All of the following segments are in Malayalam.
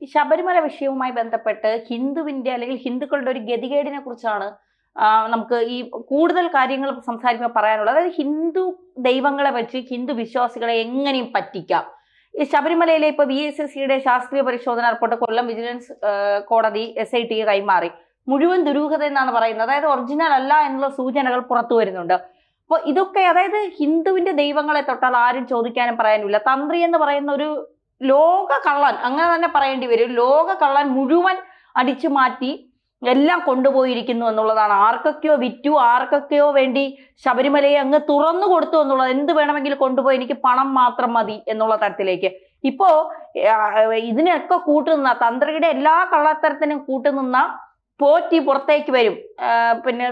ഈ ശബരിമല വിഷയവുമായി ബന്ധപ്പെട്ട് ഹിന്ദുവിന്റെ അല്ലെങ്കിൽ ഹിന്ദുക്കളുടെ ഒരു ഗതികേടിനെ കുറിച്ചാണ് നമുക്ക് ഈ കൂടുതൽ കാര്യങ്ങൾ സംസാരിക്കുമ്പോൾ പറയാനുള്ളത്. അതായത് ഹിന്ദു ദൈവങ്ങളെ വെച്ച് ഹിന്ദു വിശ്വാസികളെ എങ്ങനെയും പറ്റിക്കാം. ഈ ശബരിമലയിലെ ഇപ്പൊ VSSCയുടെ ശാസ്ത്രീയ പരിശോധന റിപ്പോർട്ട് കൊല്ലം വിജിലൻസ് കോടതി SITക്ക് കൈമാറി. മുഴുവൻ ദുരൂഹത എന്നാണ് പറയുന്നത്. അതായത് ഒറിജിനൽ അല്ല എന്നുള്ള സൂചനകൾ പുറത്തു വരുന്നുണ്ട്. അപ്പോൾ ഇതൊക്കെ അതായത് ഹിന്ദുവിന്റെ ദൈവങ്ങളെ തൊട്ടാൽ ആരും ചോദിക്കാനും പറയാനുമില്ല. തന്ത്രി എന്ന് പറയുന്ന ഒരു ലോക കള്ളൻ, അങ്ങനെ തന്നെ പറയേണ്ടി വരും. ലോക കള്ളൻ മുഴുവൻ അടിച്ചു മാറ്റി എല്ലാം കൊണ്ടുപോയിരിക്കുന്നു എന്നുള്ളതാണ്. ആർക്കൊക്കെയോ വിറ്റു, ആർക്കൊക്കെയോ വേണ്ടി ശബരിമലയെ അങ്ങ് തുറന്നു കൊടുത്തു എന്നുള്ളത്. എന്ത് വേണമെങ്കിലും കൊണ്ടുപോയി, എനിക്ക് പണം മാത്രം മതി എന്നുള്ള തരത്തിലേക്ക്. ഇപ്പോ ഇതിനൊക്കെ കൂട്ടുനിന്ന, തന്ത്രിയുടെ എല്ലാ കള്ളത്തരത്തിനും കൂട്ടുനിന്ന പോറ്റി പുറത്തേക്ക് വരും. പിന്നെ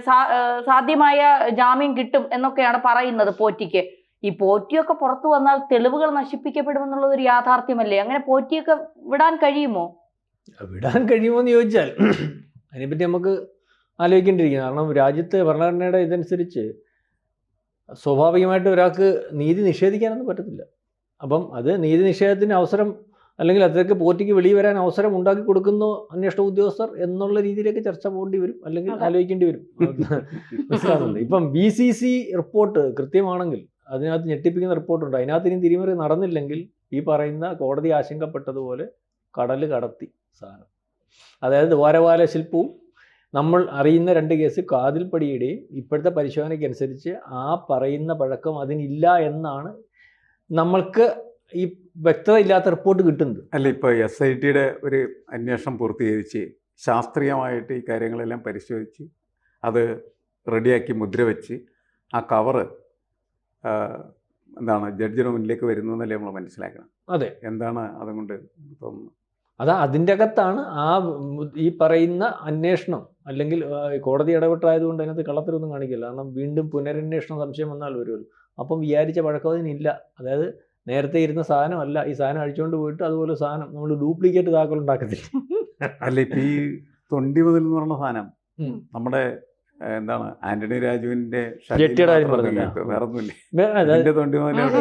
സാധ്യമായ ജാമ്യം കിട്ടും എന്നൊക്കെയാണ് പറയുന്നത് പോറ്റിക്ക്. ഈ പോറ്റിയൊക്കെ പുറത്തു വന്നാൽ തെളിവുകൾ നശിപ്പിക്കപ്പെടുമെന്നുള്ളത് ഒരു യാഥാർത്ഥ്യമല്ലേ? അങ്ങനെ പോറ്റിയൊക്കെ വിടാൻ കഴിയുമോ? വിടാൻ കഴിയുമോ എന്ന് ചോദിച്ചാൽ അതിനെപ്പറ്റി നമുക്ക് ആലോചിക്കേണ്ടിയിരിക്കുന്നു. കാരണം രാജ്യത്തെ ഭരണഘടനയുടെ ഇതനുസരിച്ച് സ്വാഭാവികമായിട്ട് ഒരാൾക്ക് നീതി നിഷേധിക്കാനൊന്നും പറ്റത്തില്ല. അപ്പം അത് നീതി നിഷേധത്തിന് അവസരം, അല്ലെങ്കിൽ അതൊക്കെ പോറ്റിക്ക് വെളിയിൽ വരാൻ അവസരം ഉണ്ടാക്കി കൊടുക്കുന്നു അന്വേഷണ ഉദ്യോഗസ്ഥർ എന്നുള്ള രീതിയിലേക്ക് ചർച്ച പോകേണ്ടി വരും, അല്ലെങ്കിൽ ആലോചിക്കേണ്ടി വരും. മനസ്സിലാകുന്നുണ്ട്. ഇപ്പം BCC റിപ്പോർട്ട് കൃത്യമാണെങ്കിൽ, അതിനകത്ത് ഞെട്ടിപ്പിക്കുന്ന റിപ്പോർട്ടുണ്ട്. അതിനകത്ത് ഇനി തിരിമറി നടന്നില്ലെങ്കിൽ ഈ പറയുന്ന കോടതി ആശങ്കപ്പെട്ടതുപോലെ കടൽ കടത്തി സാധനം. അതായത് ദ്വാരപാല ശില്പവും നമ്മൾ അറിയുന്ന 2 കേസ് കാതിൽപ്പടിയുടെയും ഇപ്പോഴത്തെ പരിശോധനയ്ക്കനുസരിച്ച് ആ പറയുന്ന പഴക്കം അതിനില്ല എന്നാണ് നമ്മൾക്ക് ഈ വ്യക്തത ഇല്ലാത്ത റിപ്പോർട്ട് കിട്ടുന്നത്. അല്ല, ഇപ്പോൾ SITയുടെ ഒരു അന്വേഷണം പൂർത്തീകരിച്ച് ശാസ്ത്രീയമായിട്ട് ഈ കാര്യങ്ങളെല്ലാം പരിശോധിച്ച് അത് റെഡിയാക്കി മുദ്ര വെച്ച് ആ കവറ് എന്താണ് ജഡ്ജിയുടെ മുന്നിലേക്ക് വരുന്നു എന്നല്ലേ നമ്മൾ മനസ്സിലാക്കണം. അതെ, എന്താണ് അതുകൊണ്ട് തോന്നുന്നത്? അതിൻ്റെ അകത്താണ് ഈ പറയുന്ന അന്വേഷണം, അല്ലെങ്കിൽ കോടതി ഇടപെട്ടായതുകൊണ്ട് അതിനകത്ത് കള്ളത്തരമൊന്നും കാണിക്കില്ല. കാരണം വീണ്ടും പുനരന്വേഷണം സംശയം വന്നാൽ വരുമല്ലോ. അപ്പം വിചാരിച്ച പഴക്കം അതിനില്ല. അതായത് നേരത്തെ ഇരുന്ന സാധനമല്ല, ഈ സാധനം അഴിച്ചുകൊണ്ട് പോയിട്ട് അതുപോലെ സാധനം നമ്മൾ ഡ്യൂപ്ലിക്കേറ്റ് താക്കോൽ ഉണ്ടാക്കത്തില്ല. അല്ല, ഇപ്പം ഈ തൊണ്ടി മുതൽ എന്ന് പറഞ്ഞ സാധനം നമ്മുടെ എന്താണ് ആന്റണി രാജുവിന്റെ വേറെ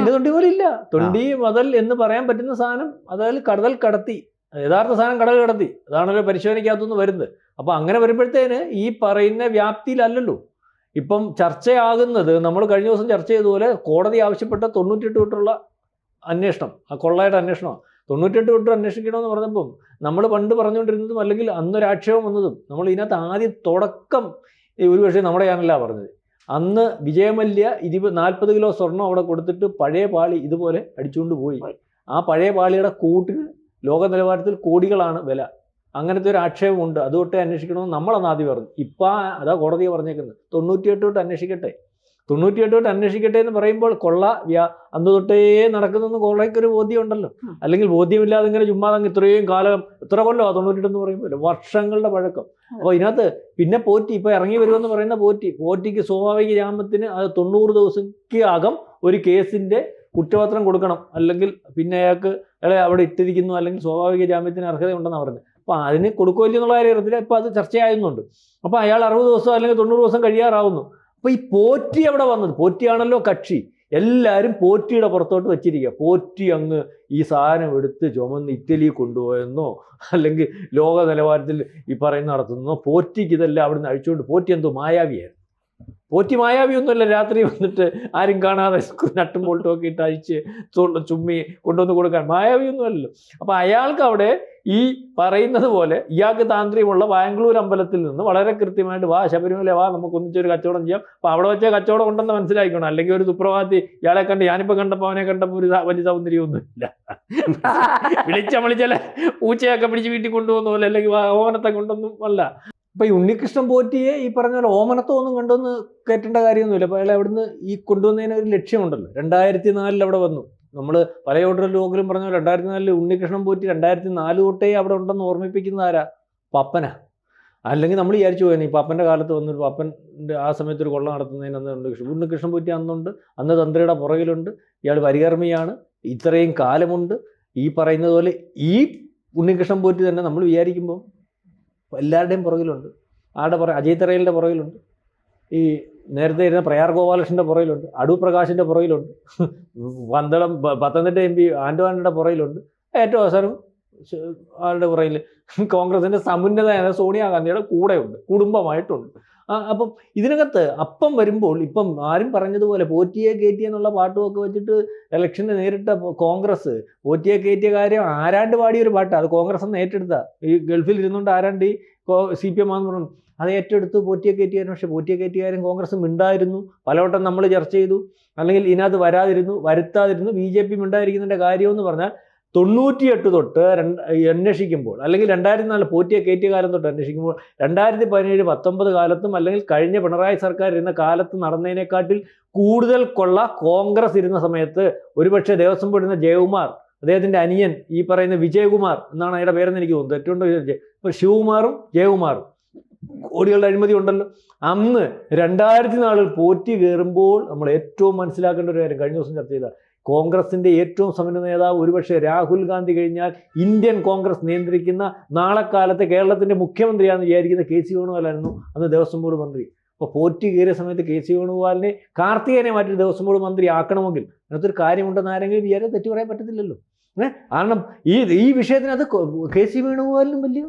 തൊണ്ടി പോലില്ല. തൊണ്ടി മുതൽ എന്ന് പറയാൻ പറ്റുന്ന സാധനം, അതായത് കടൽ കടത്തി, യഥാർത്ഥ സാധനം കടൽ കടത്തി, അതാണല്ലോ പരിശോധനയ്ക്കകത്തുനിന്ന് വരുന്നത്. അപ്പോൾ അങ്ങനെ വരുമ്പോഴത്തേന് ഈ പറയുന്ന വ്യാപ്തിയിലല്ലല്ലോ ഇപ്പം ചർച്ചയാകുന്നത്. നമ്മൾ കഴിഞ്ഞ ദിവസം ചർച്ച ചെയ്തതുപോലെ കോടതി ആവശ്യപ്പെട്ട 98 തൊട്ടുള്ള അന്വേഷണം, ആ കൊള്ളയുടെ അന്വേഷണമാണ്. 98 തൊട്ട് അന്വേഷിക്കണമെന്ന് പറഞ്ഞപ്പം നമ്മൾ പണ്ട് പറഞ്ഞുകൊണ്ടിരുന്നതും, അല്ലെങ്കിൽ അന്നൊരാക്ഷേപം വന്നതും, നമ്മൾ ഇതിനകത്ത് ആദ്യം തുടക്കം ഒരുപക്ഷെ നമ്മുടെ ചാനലാണ് പറഞ്ഞത്. അന്ന് വിജയമല്യ 40 കിലോ സ്വർണം അവിടെ കൊടുത്തിട്ട് പഴയ പാളി ഇതുപോലെ അടിച്ചുകൊണ്ട് പോയി. ആ പഴയ പാളിയുടെ കൂട്ടിന് ലോക നിലവാരത്തിൽ കോടികളാണ് വില. അങ്ങനത്തെ ഒരു ആക്ഷേപമുണ്ട്. അതുതൊട്ടേ അന്വേഷിക്കണമെന്ന് നമ്മളന്ന് ആദ്യം പറഞ്ഞു. ഇപ്പം അതാ കോടതിയെ പറഞ്ഞേക്കുന്നത് 98 തൊട്ട് അന്വേഷിക്കട്ടെ, 98 തൊട്ട് അന്വേഷിക്കട്ടെ എന്ന് പറയുമ്പോൾ കൊള്ള അന്ന് തൊട്ടേ നടക്കുന്നതെന്ന് കൊള്ളയ്ക്കൊരു ബോധ്യം ഉണ്ടല്ലോ. അല്ലെങ്കിൽ ബോധ്യമില്ലാതെ ഇങ്ങനെ ചുമ്മാ ഇത്രയും കാലം, എത്ര കൊല്ലമാണ് 98 എന്ന് പറയുമ്പോൾ വർഷങ്ങളുടെ പഴക്കം. അപ്പോൾ ഇതിനകത്ത് പിന്നെ പോറ്റി ഇപ്പോൾ ഇറങ്ങി വരുമെന്ന് പറയുന്ന പോറ്റിക്ക് സ്വാഭാവിക ജാമ്യത്തിന് അത് 90 ദിവസക്ക് അകം ഒരു കേസിൻ്റെ കുറ്റപത്രം കൊടുക്കണം, അല്ലെങ്കിൽ പിന്നെ അയാൾക്ക് അവിടെ ഇട്ടിരിക്കുന്നു, അല്ലെങ്കിൽ സ്വാഭാവിക ജാമ്യത്തിന് അർഹതയുണ്ടെന്നാണ് പറയുന്നത്. അപ്പോൾ അതിന് കൊടുക്കുമല്ലോ എന്നുള്ള കാര്യത്തില്ല. ഇപ്പോൾ അത് ചർച്ചയാകുന്നുണ്ട്. അപ്പോൾ അയാൾ 60 ദിവസം അല്ലെങ്കിൽ 90 ദിവസം കഴിയാറാവുന്നു. അപ്പോൾ ഈ പോറ്റി അവിടെ വന്നത്, പോറ്റിയാണല്ലോ കക്ഷി, എല്ലാവരും പോറ്റിയുടെ പുറത്തോട്ട് വെച്ചിരിക്കുക. പോറ്റി അങ്ങ് ഈ സാധനം എടുത്ത് ചുമന്ന് ഇറ്റലി കൊണ്ടുപോയെന്നോ, അല്ലെങ്കിൽ ലോക നിലവാരത്തിൽ ഈ പറയുന്ന നടത്തുന്നോ, പോറ്റിക്ക് ഇതെല്ലാം അവിടെ നിന്ന് അഴിച്ചുകൊണ്ട്, പോറ്റി എന്തോ മായാവിയായിരുന്നു. പോറ്റി മായാവിയൊന്നുമല്ല. രാത്രി വന്നിട്ട് ആരും കാണാതെ നട്ടും ബോൾട്ടും ഒക്കെ ഇട്ട് അഴിച്ച് ചുമ്മി കൊണ്ടുവന്ന് കൊടുക്കാൻ മായാവിയൊന്നുമല്ലല്ലോ. അപ്പോൾ അയാൾക്ക് അവിടെ ഈ പറയുന്നത് പോലെ ഇയാൾക്ക് താന്ത്രികമുള്ള ബാംഗ്ലൂർ അമ്പലത്തിൽ നിന്ന് വളരെ കൃത്യമായിട്ട് വാ ശബരിമല വാ, നമുക്ക് ഒന്നിച്ചൊരു കച്ചവടം ചെയ്യാം. അപ്പോൾ അവിടെ വെച്ച കച്ചവടം ഉണ്ടെന്ന് മനസ്സിലാക്കണം. അല്ലെങ്കിൽ ഒരു സുപ്രഭാതി ഇയാളെ കണ്ട്, ഞാനിപ്പോൾ കണ്ടപ്പോൾ അവനെ കണ്ടപ്പോൾ ഒരു വലിയ സൗന്ദര്യമൊന്നുമില്ല, വിളിച്ചല്ല പൂച്ചയൊക്കെ പിടിച്ച് വീട്ടിൽ കൊണ്ടുപോകുന്ന പോലെ, അല്ലെങ്കിൽ ഓമനത്തെ കൊണ്ടൊന്നും അല്ല. അപ്പോൾ ഈ ഉണ്ണികൃഷ്ണൻ പോറ്റിയെ ഈ പറഞ്ഞ പോലെ ഓമനത്വമൊന്നും കണ്ടൊന്ന് കയറ്റേണ്ട കാര്യമൊന്നുമില്ല. അപ്പോൾ അയാൾ അവിടുന്ന് ഈ കൊണ്ടുവന്നതിന് ഒരു ലക്ഷ്യമുണ്ടല്ലോ. 2004 അവിടെ വന്നു. നമ്മൾ പല ഓർഡർ ലോകലും പറഞ്ഞ 2004 ഉണ്ണികൃഷ്ണൻ പോറ്റി 2004 തൊട്ടേ അവിടെ ഉണ്ടെന്ന് ഓർമ്മിപ്പിക്കുന്നത് ആരാ? പപ്പന. അല്ലെങ്കിൽ നമ്മൾ വിചാരിച്ചു പോയത് ഈ പപ്പൻ്റെ കാലത്ത് വന്നൊരു പപ്പൻ്റെ ആ സമയത്ത് ഒരു കൊള്ള നടത്തുന്നതിന് അന്ന് ഉണ്ണികൃഷ്ണൻ പോറ്റി അന്നുണ്ട്. അന്ന് തന്ത്രിയുടെ പുറകിലുണ്ട്. ഇയാൾ പരികർമ്മിയാണ്, ഇത്രയും കാലമുണ്ട്. ഈ പറയുന്നത് പോലെ ഈ ഉണ്ണികൃഷ്ണൻ പോറ്റി തന്നെ നമ്മൾ വിചാരിക്കുമ്പോൾ എല്ലാവരുടെയും പുറകിലുണ്ട്. അജയ് തറയിലിൻ്റെ പുറകിലുണ്ട്, ഈ നേരത്തെ ഇരുന്ന പ്രയാർ ഗോപാലകൃഷ്ണൻ്റെ പുറകിലുണ്ട്, അടൂർ പ്രകാശിൻ്റെ പുറകിലുണ്ട്, പത്തനംതിട്ട MP ആൻഡ്വാനിയുടെ പുറകിലുണ്ട്. ഏറ്റവും അവസാനം ആളുടെ പുറയിൽ കോൺഗ്രസിന്റെ സമുന്നതയായ സോണിയാഗാന്ധിയുടെ കൂടെയുണ്ട്, കുടുംബമായിട്ടുണ്ട്. അപ്പം ഇതിനകത്ത് അപ്പം വരുമ്പോൾ ഇപ്പം ആരും പറഞ്ഞതുപോലെ പോറ്റിയെ കയറ്റി എന്നുള്ള പാട്ടുമൊക്കെ വെച്ചിട്ട് ഇലക്ഷന് നേരിട്ട കോൺഗ്രസ് പോറ്റിയെ കയറ്റിയ കാര്യം ആരാണ്ട് പാടിയൊരു പാട്ടാണ്. അത് കോൺഗ്രസ് എന്ന് ഏറ്റെടുത്ത, ഈ ഗൾഫിൽ ഇരുന്നുകൊണ്ട് ആരാണ്ട് ഈ CPM ആണെന്ന് പറഞ്ഞു അത് ഏറ്റെടുത്ത് പോറ്റിയെ കയറ്റിയായിരുന്നു. പക്ഷേ പോറ്റിയെ കയറ്റിയാലും കോൺഗ്രസ് മിണ്ടായിരുന്നു. പലവട്ടം നമ്മൾ ചർച്ച ചെയ്തു. അല്ലെങ്കിൽ ഇതിനകത്ത് വരുത്താതിരുന്നു. BJP മിണ്ടായിരിക്കുന്നതിൻ്റെ കാര്യമെന്ന് പറഞ്ഞാൽ 98 തൊട്ട് അന്വേഷിക്കുമ്പോൾ, അല്ലെങ്കിൽ 2004 പോറ്റിയെ കയറ്റിയ കാലം തൊട്ട് അന്വേഷിക്കുമ്പോൾ 2017, 19 കാലത്തും അല്ലെങ്കിൽ കഴിഞ്ഞ പിണറായി സർക്കാർ ഇരുന്ന കാലത്ത് നടന്നതിനെക്കാട്ടിൽ കൂടുതൽ കൊള്ള കോൺഗ്രസ് ഇരുന്ന സമയത്ത് ഒരുപക്ഷെ ദേവസ്വം ബോർഡ് ഇരുന്ന ജയകുമാർ, അദ്ദേഹത്തിൻ്റെ അനിയൻ ഈ പറയുന്ന വിജയകുമാർ എന്നാണ് അയാളുടെ പേരെന്ന് എനിക്ക് തോന്നുന്നത്, തെറ്റുണ്ടോ? ഇപ്പോൾ ശിവകുമാറും ജയകുമാറും കോടികളുടെ അഴിമതി ഉണ്ടല്ലോ. അന്ന് 2004 പോറ്റി കയറുമ്പോൾ നമ്മൾ ഏറ്റവും മനസ്സിലാക്കേണ്ട ഒരു കാര്യം, കഴിഞ്ഞ ദിവസം ചർച്ച ചെയ്ത കോൺഗ്രസിൻ്റെ ഏറ്റവും സമുന്നത നേതാവ് ഒരുപക്ഷെ രാഹുൽ ഗാന്ധി കഴിഞ്ഞാൽ ഇന്ത്യൻ കോൺഗ്രസ് നിയന്ത്രിക്കുന്ന നാളെ കാലത്തെ കേരളത്തിൻ്റെ മുഖ്യമന്ത്രിയാണെന്ന് വിചാരിക്കുന്ന KC വേണുഗോപാലായിരുന്നു അന്ന് ദേവസ്വം ബോർഡ് മന്ത്രി. അപ്പോൾ പോറ്റി കയറിയ സമയത്ത് KC വേണുഗോപാലിനെ കാർത്തികേയനെ മാറ്റി ദേവസ്വം ബോർഡ് മന്ത്രി ആക്കണമെങ്കിൽ അതിനകത്തൊരു കാര്യമുണ്ടെന്ന് ആരെങ്കിലും വിചാരം തെറ്റു പറയാൻ പറ്റത്തില്ലല്ലോ. കാരണം ഈ വിഷയത്തിനകത്ത് KC വേണുഗോപാലിനും വലിയ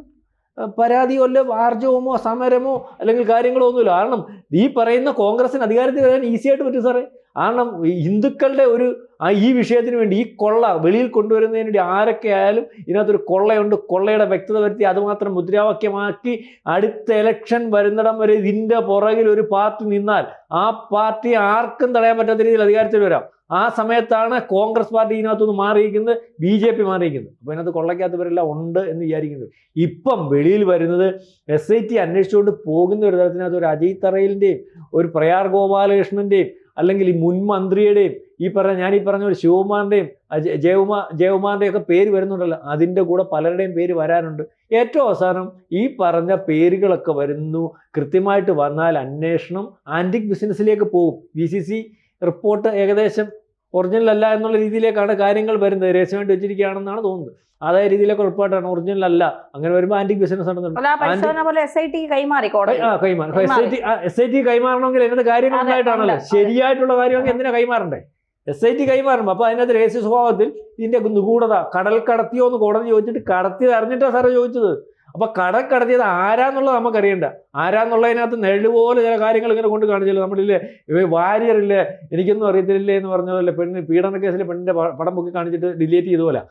പരാതിയോ അല്ല ആർജവമോ സമരമോ അല്ലെങ്കിൽ കാര്യങ്ങളോ ഒന്നുമില്ല. കാരണം ഈ പറയുന്ന കോൺഗ്രസിന് അധികാരത്തിൽ വരാൻ ഈസിയായിട്ട് പറ്റും സാറേ. കാരണം ഹിന്ദുക്കളുടെ ഈ വിഷയത്തിന് വേണ്ടി ഈ കൊള്ള വെളിയിൽ കൊണ്ടുവരുന്നതിന് വേണ്ടി ആരൊക്കെ ആയാലും ഇതിനകത്തൊരു കൊള്ളയുണ്ട്, കൊള്ളയുടെ വ്യക്തത വരുത്തി അതുമാത്രം മുദ്രാവാക്യമാക്കി അടുത്ത ഇലക്ഷൻ വരുന്നിടം വരെ ഇതിൻ്റെ പുറകിൽ ഒരു പാർട്ടി നിന്നാൽ ആ പാർട്ടി ആർക്കും തടയാൻ പറ്റാത്ത രീതിയിൽ അധികാരത്തിൽ വരാം. ആ സമയത്താണ് കോൺഗ്രസ് പാർട്ടി ഇതിനകത്തുനിന്ന് മാറിയിരിക്കുന്നത്, BJP മാറിയിരിക്കുന്നത്. അപ്പോൾ ഇതിനകത്ത് കൊള്ളയ്ക്കകത്തവരെല്ലാം ഉണ്ട് എന്ന് വിചാരിക്കുന്നത്. ഇപ്പം വെളിയിൽ വരുന്നത് SIT അന്വേഷിച്ചുകൊണ്ട് പോകുന്ന ഒരു തരത്തിനകത്ത് ഒരു അജയ് തറയിലിൻ്റെയും ഒരു പ്രയാർ ഗോപാലകൃഷ്ണൻ്റെയും അല്ലെങ്കിൽ ഈ മുൻ മന്ത്രിയുടെയും ഞാൻ ഈ പറഞ്ഞ ഒരു ശിവകുമാറിൻ്റെയും ജയകുമാറിൻ്റെയും ഒക്കെ പേര് വരുന്നുണ്ടല്ലോ. അതിൻ്റെ കൂടെ പലരുടെയും പേര് വരാനുണ്ട്. ഏറ്റവും അവസാനം ഈ പറഞ്ഞ പേരുകളൊക്കെ വരുന്നു. കൃത്യമായിട്ട് വന്നാൽ അന്വേഷണം ആൻറ്റിക് ബിസിനസ്സിലേക്ക് പോകും. VCC റിപ്പോർട്ട് ഏകദേശം ഒറിജിനൽ അല്ല എന്നുള്ള രീതിയിലേക്കാണ് കാര്യങ്ങൾ വരുന്നത്. രഹസ്യമായിട്ട് വെച്ചിരിക്കുകയാണെന്നാണ് തോന്നുന്നത്. അതേ രീതിയിലൊക്കെ റിപ്പോർട്ടാണ്, ഒറിജിനൽ അല്ല. അങ്ങനെ വരുമ്പോൾ ആന്റിക് ബിസിനസ് SIT കൈമാറണമെങ്കിൽ അതിനകത്ത് കാര്യങ്ങൾ ഉണ്ടായിട്ടാണല്ലോ. ശരിയായിട്ടുള്ള കാര്യമെങ്കിൽ എന്തിനാ കൈമാറണ്ടേ? SIT കൈമാറും. അപ്പോൾ അതിനകത്ത് രഹസ്യ സ്വഭാവത്തിൽ ഇതിൻ്റെ നിഗൂഢത, കടൽ കടത്തിയോ എന്ന് കോടതി ചോദിച്ചിട്ട് കടത്തിയത് അറിഞ്ഞിട്ടാണ് സാറേ ചോദിച്ചത്. അപ്പോൾ കടൽ കടത്തിയത് ആരാന്നുള്ളത് നമുക്കറിയണ്ട. ആരാന്നുള്ളതിനകത്ത് നെല്ലുപോലെ ചില കാര്യങ്ങൾ ഇങ്ങനെ കൊണ്ട് കാണിച്ചല്ലോ. നമ്മളില്ലേ വാരിയറില്ലേ എനിക്കൊന്നും അറിയത്തില്ലേ എന്ന് പറഞ്ഞ പോലെ പീഡന കേസിലെ പെണ്ണിൻ്റെ പടം പൊക്കി കാണിച്ചിട്ട് ഡിലീറ്റ് ചെയ്ത പോലെ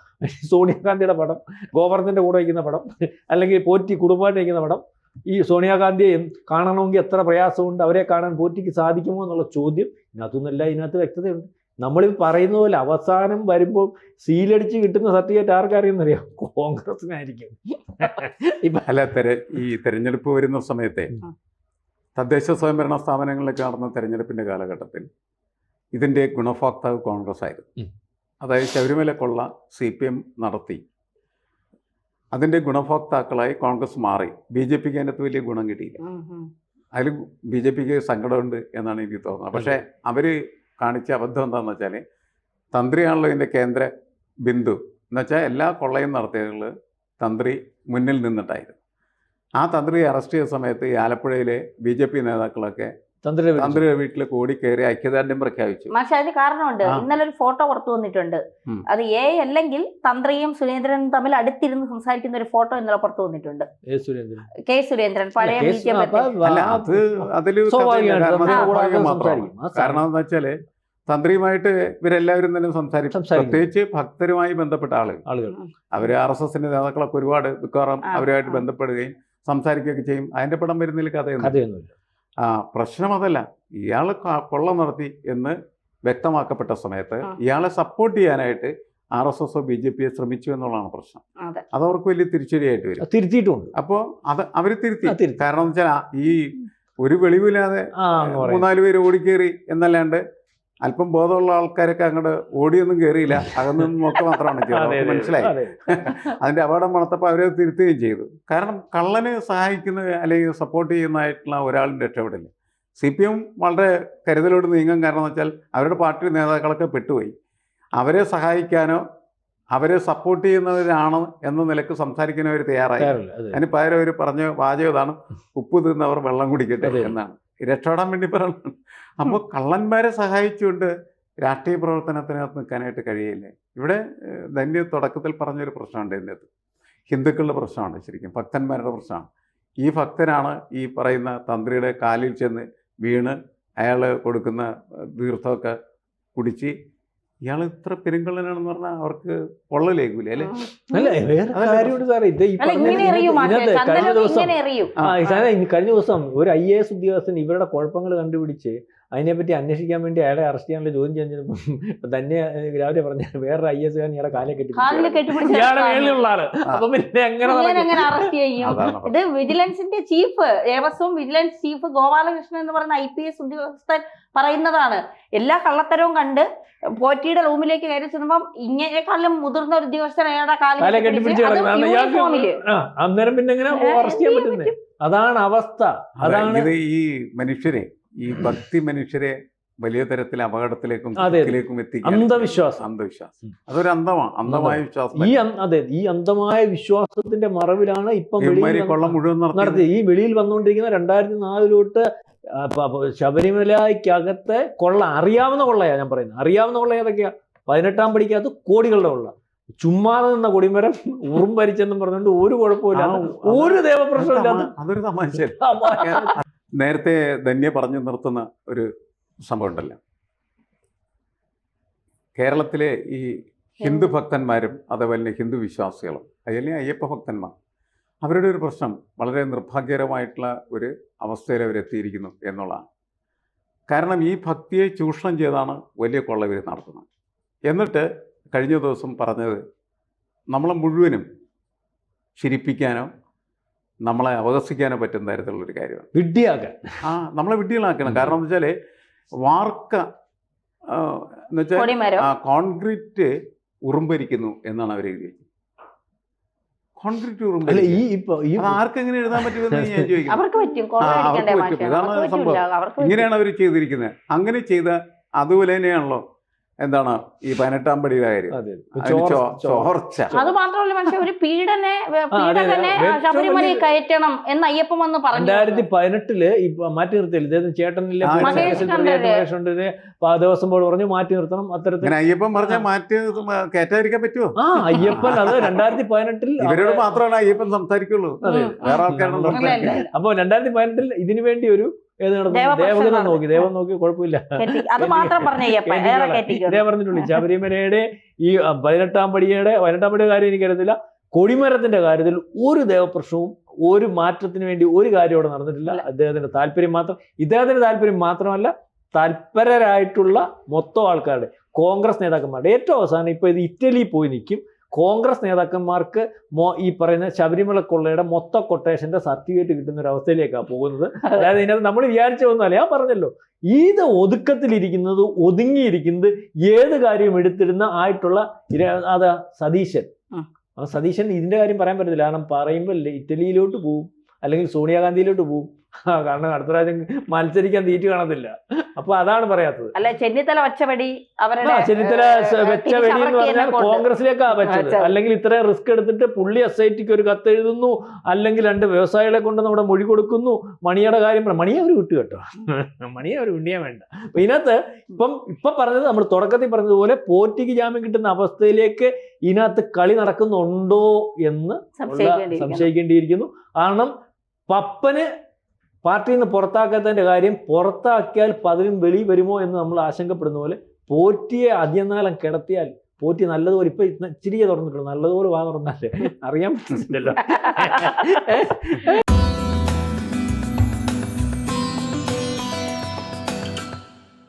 സോണിയാഗാന്ധിയുടെ പടം, ഗോവർദ്ധൻ്റെ കൂടെ വയ്ക്കുന്ന പടം, അല്ലെങ്കിൽ പോറ്റി കുടുംബമായിട്ട് വയ്ക്കുന്ന പടം. ഈ സോണിയാഗാന്ധിയെ കാണണമെങ്കിൽ എത്ര പ്രയാസമുണ്ട്, അവരെ കാണാൻ പോറ്റിക്ക് സാധിക്കുമോ എന്നുള്ള ചോദ്യം ഇതിനകത്തൊന്നുമില്ല. ഇതിനകത്ത് വ്യക്തതയുണ്ട്. നമ്മൾ പറയുന്ന പോലെ അവസാനം വരുമ്പോൾ സീലടിച്ച് കിട്ടുന്ന സർട്ടിഫിക്കറ്റ് ആർക്കറിയുന്നറിയാം? കോൺഗ്രസിനായിരിക്കും. അല്ല, ഈ തെരഞ്ഞെടുപ്പ് വരുന്ന സമയത്തെ തദ്ദേശ സ്വയംഭരണ സ്ഥാപനങ്ങളിലൊക്കെ നടന്ന തെരഞ്ഞെടുപ്പിൻ്റെ കാലഘട്ടത്തിൽ ഇതിൻ്റെ ഗുണഭോക്താവ് കോൺഗ്രസ് ആയിരുന്നു. അതായത് ശബരിമല കൊള്ള CPM നടത്തി അതിൻ്റെ ഗുണഭോക്താക്കളായി കോൺഗ്രസ് മാറി. BJPക്ക് അതിനകത്ത് വലിയ ഗുണം കിട്ടിയില്ല. അതിൽ BJPക്ക് സങ്കടമുണ്ട് എന്നാണ് എനിക്ക് തോന്നുന്നത്. പക്ഷേ അവർ കാണിച്ച അബദ്ധം എന്താണെന്ന് വെച്ചാൽ തന്ത്രിയാണല്ലോ ഇതിൻ്റെ കേന്ദ്ര ബിന്ദു എന്നുവെച്ചാൽ എല്ലാ കൊള്ളയും നടത്തിയതിൽ തന്ത്രി മുന്നിൽ നിന്നിട്ടായിരുന്നു. ആ തന്ത്രി അറസ്റ്റ് ചെയ്ത സമയത്ത് ഈ ആലപ്പുഴയിലെ BJP നേതാക്കളൊക്കെ തന്ത്രിയുടെ വീട്ടിൽ കൂടി കയറി ഐക്യദാർഢ്യം പ്രഖ്യാപിച്ചു. പക്ഷെ അതിന് കാരണമുണ്ട്. ഇന്നലെ ഒരു ഫോട്ടോ പുറത്തു വന്നിട്ടുണ്ട്. അത് അല്ലെങ്കിൽ തന്ത്രിയും സുരേന്ദ്രനും തമ്മിൽ അടുത്തിരുന്ന് സംസാരിക്കുന്ന ഒരു ഫോട്ടോ ഇന്നലെ പുറത്തു വന്നിട്ടുണ്ട്. K. സുരേന്ദ്രൻ പഴയ കാരണം എന്താ വെച്ചാല് തന്ത്രിയുമായിട്ട് ഇവരെല്ലാവരും തന്നെ സംസാരിക്കും. പ്രത്യേകിച്ച് ഭക്തരുമായി ബന്ധപ്പെട്ട ആളുകൾ അവര് RSSന്റെ നേതാക്കളൊക്കെ ഒരുപാട് മിക്കവാറും അവരുമായിട്ട് ബന്ധപ്പെടുകയും സംസാരിക്കുകയൊക്കെ ചെയ്യും. അതിന്റെ പടം വരുന്നതിൽ കഥയൊന്നുമില്ല. പ്രശ്നം അതല്ല, ഇയാൾ കൊള്ള നടത്തി എന്ന് വ്യക്തമാക്കപ്പെട്ട സമയത്ത് ഇയാളെ സപ്പോർട്ട് ചെയ്യാനായിട്ട് RSSO BJPയെ ശ്രമിച്ചു എന്നുള്ളതാണ് പ്രശ്നം. അതവർക്ക് വലിയ തിരിച്ചടിയായിട്ട് വരും. തിരുത്തിയിട്ടുണ്ട്. അപ്പോൾ അത് അവർ തിരുത്തി. കാരണം എന്ന് വെച്ചാൽ ഈ ഒരു വെളിവില്ലാതെ 3-4 പേര് ഓടിക്കേറി എന്നല്ലാണ്ട് അല്പം ബോധമുള്ള ആൾക്കാരൊക്കെ അങ്ങോട്ട് ഓടിയൊന്നും കയറിയില്ല, അകന്നൊന്നും നോക്കുക മാത്രമാണ് ചെയ്തത്. മനസ്സിലായി. അതിൻ്റെ അപകടം വളർത്തപ്പോൾ അവരെ തിരുത്തുകയും ചെയ്തു. കാരണം കള്ളന് സഹായിക്കുന്ന അല്ലെങ്കിൽ സപ്പോർട്ട് ചെയ്യുന്നതായിട്ടുള്ള ഒരാളും രക്ഷപ്പെടില്ല. CPM വളരെ കരുതലോട് നീങ്ങാൻ കാരണം എന്ന് വെച്ചാൽ അവരുടെ പാർട്ടി നേതാക്കളൊക്കെ പെട്ടുപോയി. അവരെ സഹായിക്കാനോ അവരെ സപ്പോർട്ട് ചെയ്യുന്നവരാണ് എന്ന നിലക്ക് സംസാരിക്കാൻ അവർ തയ്യാറായി. അതിന് പകരം അവർ പറഞ്ഞ വാചകം ഇതാണ്, ഉപ്പ് തിന്നവർ വെള്ളം കുടിക്കട്ടെ എന്നാണ്. രക്ഷപ്പെടാൻ വേണ്ടി പറയുന്നത്. അപ്പോൾ കള്ളന്മാരെ സഹായിച്ചുകൊണ്ട് രാഷ്ട്രീയ പ്രവർത്തനത്തിനകത്ത് നിൽക്കാനായിട്ട് കഴിയില്ലേ? ഇവിടെ ധന്യ തുടക്കത്തിൽ പറഞ്ഞൊരു പ്രശ്നമുണ്ട് ഇതിനകത്ത്. ഹിന്ദുക്കളുടെ പ്രശ്നമാണ്, ശരിക്കും ഭക്തന്മാരുടെ പ്രശ്നമാണ്. ഈ ഭക്തനാണ് ഈ പറയുന്ന തന്ത്രിയുടെ കാലിൽ ചെന്ന് വീണ് അയാൾ കൊടുക്കുന്ന തീർത്ഥമൊക്കെ കുടിച്ച് ഇയാൾ ഇത്ര പെരുങ്കള്ളനാണെന്ന് പറഞ്ഞാൽ അവർക്ക് പൊള്ളലേക്കൂലേ അല്ലേ? അല്ല വേറെ കാര്യമുണ്ട് സാറേ, ഇത് ഈ കഴിഞ്ഞ ദിവസം ഒരു IAS ഉദ്യോഗസ്ഥൻ ഇവരുടെ കുഴപ്പങ്ങൾ കണ്ടുപിടിച്ച് അതിനെപ്പറ്റി അന്വേഷിക്കാൻ വേണ്ടി അയാളെ അറസ്റ്റ് ചെയ്യാനുള്ള ചോദ്യം ചെയ്യുന്നപ്പോൾ തന്നെ രാവിലെ പറഞ്ഞ വേറൊരു IAS കാരൻ ഇയാളെ കാലെ കെട്ടിപ്പിടിച്ചു. ഇയാളെ മേളിലുള്ള ആള്. അപ്പൊ പിന്നെ എങ്ങനെ അറസ്റ്റ് ചെയ്യും? ഇത് വിജിലൻസിന്റെ chief, Devaswom vigilance chief Gopalakrishnan എന്ന് പറയുന്ന IPS ഉദ്യോഗസ്ഥൻ പറയുന്നതാണ്. എല്ലാ കള്ളത്തരവും കണ്ട് പോറ്റിയുടെ റൂമിലേക്ക് കയറി ചെന്നപ്പം ഇങ്ങനെക്കാളും മുതിർന്ന ഒരു ഉദ്യോഗസ്ഥൻ അയാളുടെ കാലിൽ കെട്ടിപ്പിടിച്ച് അന്നേരം പിന്നെ എങ്ങനെ അറസ്റ്റ് ചെയ്യാൻ പറ്റുന്നത്? അതാണ് അവസ്ഥ. അതാണ് ഇത് ഈ മനുഷ്യരെ, ഈ ഭക്തി മനുഷ്യരെ വലിയ തരത്തിൽ അപകടത്തിലേക്കും എത്തിക്കും. അന്ധവിശ്വാസം അതൊരു അന്ധമായ വിശ്വാസം. ഈ അന്ധമായ വിശ്വാസത്തിന്റെ മറവിലാണ് ഇപ്പം കൊള്ള മുഴുവൻ നടത്തിയത്. ഈ വെളിയിൽ വന്നുകൊണ്ടിരിക്കുന്ന 2004 തൊട്ട് ശബരിമലയ്ക്കകത്തെ കൊള്ള, അറിയാവുന്ന കൊള്ളയാ ഞാൻ പറയുന്നത്. അറിയാവുന്ന കൊള്ള ഏതൊക്കെയാ? 18ാം പടിക്കകത്ത് കോടികളുടെ കൊള്ള, ചുമ്മാതെ നിന്ന കൊടിമരം ഉറും ഭരിച്ചെന്നും പറഞ്ഞുകൊണ്ട് ഒരു കുഴപ്പമില്ല, ഒരു ദേവപ്രശ്നമില്ല. അതൊരു തമാശ. നേരത്തെ ധന്യ പറഞ്ഞു നിർത്തുന്ന ഒരു സംഭവം ഉണ്ടല്ലോ, കേരളത്തിലെ ഈ ഹിന്ദു ഭക്തന്മാരും അതേപോലെ ഹിന്ദു വിശ്വാസികളും അല്ലെങ്കിൽ അയ്യപ്പ ഭക്തന്മാർ, അവരുടെ ഒരു പ്രശ്നം വളരെ നിർഭാഗ്യകരമായിട്ടുള്ള ഒരു അവസ്ഥയിൽ അവരെത്തിയിരിക്കുന്നു എന്നുള്ളതാണ്. കാരണം ഈ ഭക്തിയെ ചൂഷണം ചെയ്താണ് വലിയ കൊള്ള ഇവർ നടത്തുന്നത്. എന്നിട്ട് കഴിഞ്ഞ ദിവസം പറഞ്ഞത് നമ്മളെ മുഴുവനും ചിരിപ്പിക്കാനോ നമ്മളെ അപഹസിക്കാനോ പറ്റുന്ന തരത്തിലുള്ളൊരു കാര്യമാണ്. വിഡ്ഢിയാക്കാൻ, നമ്മളെ വിഡ്ഢികളാക്കണം. കാരണം എന്ന് വെച്ചാൽ വാർക്ക എന്ന് വെച്ചാൽ കോൺക്രീറ്റ് ഉറുമ്പരിക്കുന്നു എന്നാണ് അവർ എഴുതി. കോൺക്രീറ്റ് ഉറുമ്പ് ആർക്കെങ്ങനെ എഴുതാൻ പറ്റുമെന്ന് ഞാൻ ചോദിക്കും. അവർക്ക് പറ്റും. ഇതാണ് സംഭവം. ഇങ്ങനെയാണ് അവർ ചെയ്തിരിക്കുന്നത്. അങ്ങനെ ചെയ്ത അതുപോലെ തന്നെയാണല്ലോ എന്താണ് ഈ 18ാം പടിയുടെ കാര്യം, ചോർച്ച. അത് മാത്രമല്ല മനുഷ്യ ഒരു പീഡനെ ശബരിമലയിൽ കയറ്റണം എന്ന് അയ്യപ്പൻ വന്ന് പറഞ്ഞു. 2018 മാറ്റി നിർത്തിയില്ല. ചേട്ടനിലെ ദേവസ്വം ബോർഡ് പറഞ്ഞു മാറ്റി നിർത്തണം. അത്തരത്തിൽ അയ്യപ്പൻ പറഞ്ഞാൽ മാറ്റി കയറ്റാതിരിക്കാൻ പറ്റുമോ? അയ്യപ്പൻ അത് 2018 ഇവരോട് മാത്രമാണ് അയ്യപ്പൻ സംസാരിക്കുള്ളൂ, വേറെ ആൾക്കാരാണ്. അപ്പൊ 2018 ഇതിനു വേണ്ടി ഒരു ദേവം നോക്കി കുഴപ്പമില്ല. അത് മാത്രം പറഞ്ഞിട്ടുള്ളൂ. ശബരിമലയുടെ ഈ 18ാം പടിയുടെ കാര്യം എനിക്കറിയത്തില്ല. കൊടിമരത്തിന്റെ കാര്യത്തിൽ ഒരു ദേവപ്രശ്നവും ഒരു മാറ്റത്തിന് വേണ്ടി ഒരു കാര്യം അവിടെ നടന്നിട്ടില്ല. ഇദ്ദേഹത്തിന്റെ താല്പര്യം മാത്രമല്ല, താല്പര്യരായിട്ടുള്ള മൊത്തം ആൾക്കാരുടെ, കോൺഗ്രസ് നേതാക്കന്മാരുടെ ഏറ്റവും അവസാനം ഇപ്പൊ ഇത് ഇറ്റലിയിൽ പോയി നിൽക്കും. കോൺഗ്രസ് നേതാക്കന്മാർക്ക് ഈ പറയുന്ന ശബരിമല കൊള്ളയുടെ മൊത്ത കൊട്ടേഷന്റെ സർട്ടിഫിക്കറ്റ് കിട്ടുന്ന ഒരു അവസ്ഥയിലേക്കാണ് പോകുന്നത്. അതായത് ഇതിനകത്ത് നമ്മൾ വിചാരിച്ച ഒന്നുമല്ല. ഞാൻ പറഞ്ഞല്ലോ, ഇത് ഒതുക്കത്തിലിരിക്കുന്നത്, ഒതുങ്ങിയിരിക്കുന്നത്, ഏത് കാര്യവും എടുത്തിടുന്ന ആയിട്ടുള്ള അതാ സതീശൻ. സതീശൻ ഇതിന്റെ കാര്യം പറയാൻ പറ്റത്തില്ല. കാരണം പറയുമ്പോൾ ഇറ്റലിയിലോട്ട് പോവും, അല്ലെങ്കിൽ സോണിയാഗാന്ധിയിലോട്ട് പോവും. കാരണം അടുത്ത പ്രാവശ്യം മത്സരിക്കാൻ തീറ്റ് കാണത്തില്ല. അപ്പൊ അതാണ് പറയാത്തത്. അല്ല, ചെന്നിത്തല വെച്ചപടി ചെന്നിത്തല വെച്ചപടി എന്ന് പറഞ്ഞാൽ കോൺഗ്രസിലേക്കാ വെച്ചത്. അല്ലെങ്കിൽ ഇത്രയും റിസ്ക് എടുത്തിട്ട് പുള്ളി SITക്ക് ഒരു കത്ത് എഴുതുന്നു, അല്ലെങ്കിൽ 2 വ്യവസായികളെ കൊണ്ട് നമ്മുടെ മൊഴി കൊടുക്കുന്നു. മണിയുടെ കാര്യം മണിയെ അവർ വിട്ടു കേട്ടോ, മണിയെ അവർ വിണ്ടിയാൻ വേണ്ട. അപ്പൊ ഇതിനകത്ത് ഇപ്പം പറഞ്ഞത്, നമ്മൾ തുടക്കത്തിൽ പറഞ്ഞതുപോലെ പോറ്റിക്ക് ജാമ്യം കിട്ടുന്ന അവസ്ഥയിലേക്ക് ഇതിനകത്ത് കളി നടക്കുന്നുണ്ടോ എന്ന് സംശയിക്കേണ്ടിയിരിക്കുന്നു. കാരണം പപ്പന് പാർട്ടിയിൽ നിന്ന് പുറത്താക്കാത്തതിൻ്റെ കാര്യം, പുറത്താക്കിയാൽ പതിനും വെളി വരുമോ എന്ന് നമ്മൾ ആശങ്കപ്പെടുന്ന പോലെ പോറ്റിയെ അധികനാലം കിടത്തിയാൽ പോറ്റി നല്ലതുപോലെ, ഇപ്പൊ ഇച്ചിരിയെ തുറന്നിട്ടുള്ളൂ, നല്ലതുപോലെ വാ തുറന്നാലേ അറിയാൻ പറ്റുന്നില്ലല്ലോ.